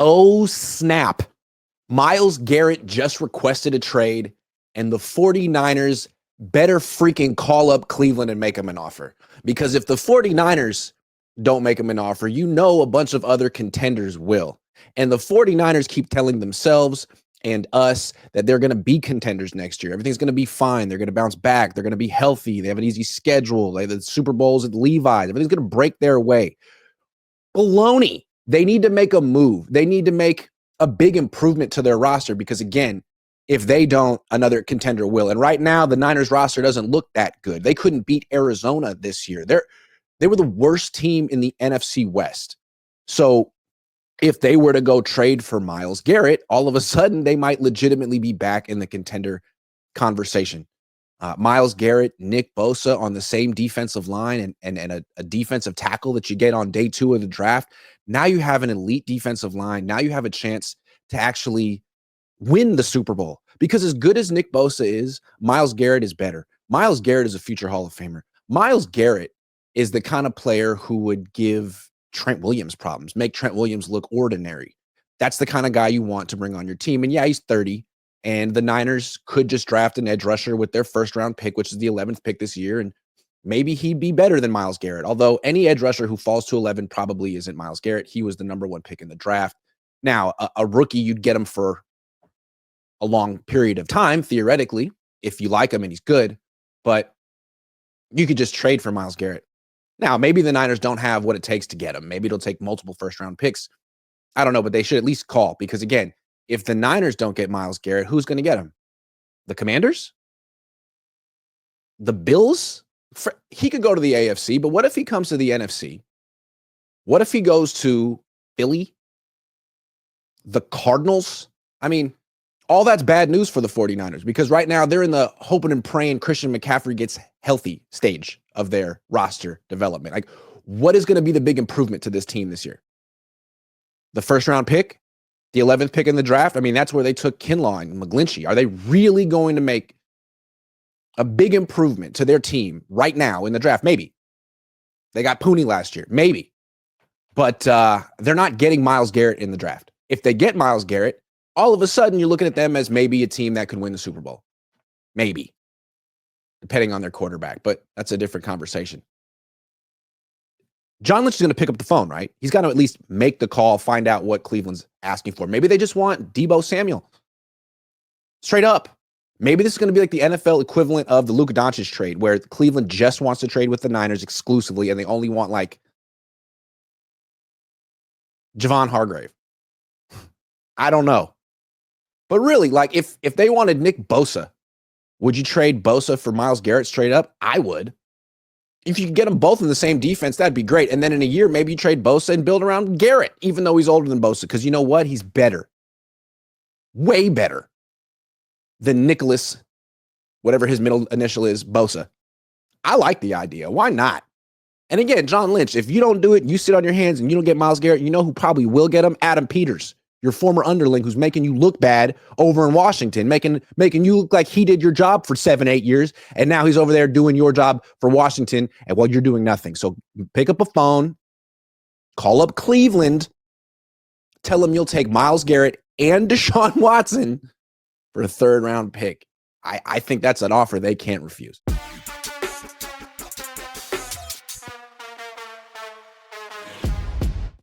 Oh, snap. Myles Garrett just requested a trade, and the 49ers better freaking call up Cleveland and make him an offer. Because if the 49ers don't make him an offer, you know a bunch of other contenders will. And the 49ers keep telling themselves and us that they're going to be contenders next year. Everything's going to be fine. They're going to bounce back. They're going to be healthy. They have an easy schedule. They have the Super Bowls at Levi's. Everything's going to break their way. Baloney. They need to make a move. They need to make a big improvement to their roster because, again, if they don't, another contender will. And right now, the Niners roster doesn't look that good. They couldn't beat Arizona this year. They were the worst team in the NFC West. So if they were to go trade for Myles Garrett, all of a sudden they might legitimately be back in the contender conversation. Myles Garrett, Nick Bosa on the same defensive line and a defensive tackle that you get on day 2 of the draft. Now you have an elite defensive line. Now you have a chance to actually win the Super Bowl. Because as good as Nick Bosa is, Myles Garrett is better. Myles Garrett is a future Hall of Famer. Myles Garrett is the kind of player who would give Trent Williams problems, make Trent Williams look ordinary. That's the kind of guy you want to bring on your team. And yeah, he's 30. And the Niners could just draft an edge rusher with their first-round pick, which is the 11th pick this year, and maybe he'd be better than Myles Garrett. Although any edge rusher who falls to 11 probably isn't Myles Garrett. He was the number 1 pick in the draft. Now, a rookie, you'd get him for a long period of time, theoretically, if you like him and he's good. But you could just trade for Myles Garrett. Now, maybe the Niners don't have what it takes to get him. Maybe it'll take multiple first-round picks. I don't know, but they should at least call because, again, if the Niners don't get Myles Garrett, who's going to get him? The Commanders? The Bills? He could go to the AFC, but what if he comes to the NFC? What if he goes to Philly? The Cardinals? I mean, all that's bad news for the 49ers because right now they're in the hoping and praying Christian McCaffrey gets healthy stage of their roster development. Like, what is going to be the big improvement to this team this year? The first-round pick? The 11th pick in the draft? I mean, that's where they took Kinlaw and McGlinchey. Are they really going to make a big improvement to their team right now in the draft? Maybe. They got Pooney last year. Maybe. But they're not getting Myles Garrett in the draft. If they get Myles Garrett, all of a sudden you're looking at them as maybe a team that could win the Super Bowl. Maybe. Depending on their quarterback. But that's a different conversation. John Lynch is going to pick up the phone, right? He's got to at least make the call, find out what Cleveland's asking for. Maybe they just want Deebo Samuel. Straight up. Maybe this is going to be like the NFL equivalent of the Luka Doncic trade, where Cleveland just wants to trade with the Niners exclusively, and they only want, like, Javon Hargrave. I don't know. But really, like, if they wanted Nick Bosa, would you trade Bosa for Myles Garrett straight up? I would. If you could get them both in the same defense, that'd be great. And then in a year, maybe you trade Bosa and build around Garrett, even though he's older than Bosa. Because you know what? He's better. Way better than Nicholas, whatever his middle initial is, Bosa. I like the idea. Why not? And again, John Lynch, if you don't do it, you sit on your hands and you don't get Myles Garrett, you know who probably will get him? Adam Peters, your former underling who's making you look bad over in Washington, making you look like he did your job for 7-8 years, and now he's over there doing your job for Washington, and while you're doing nothing. So pick up a phone, call up Cleveland, tell them you'll take Myles Garrett and Deshaun Watson for a 3rd-round pick. I think that's an offer they can't refuse.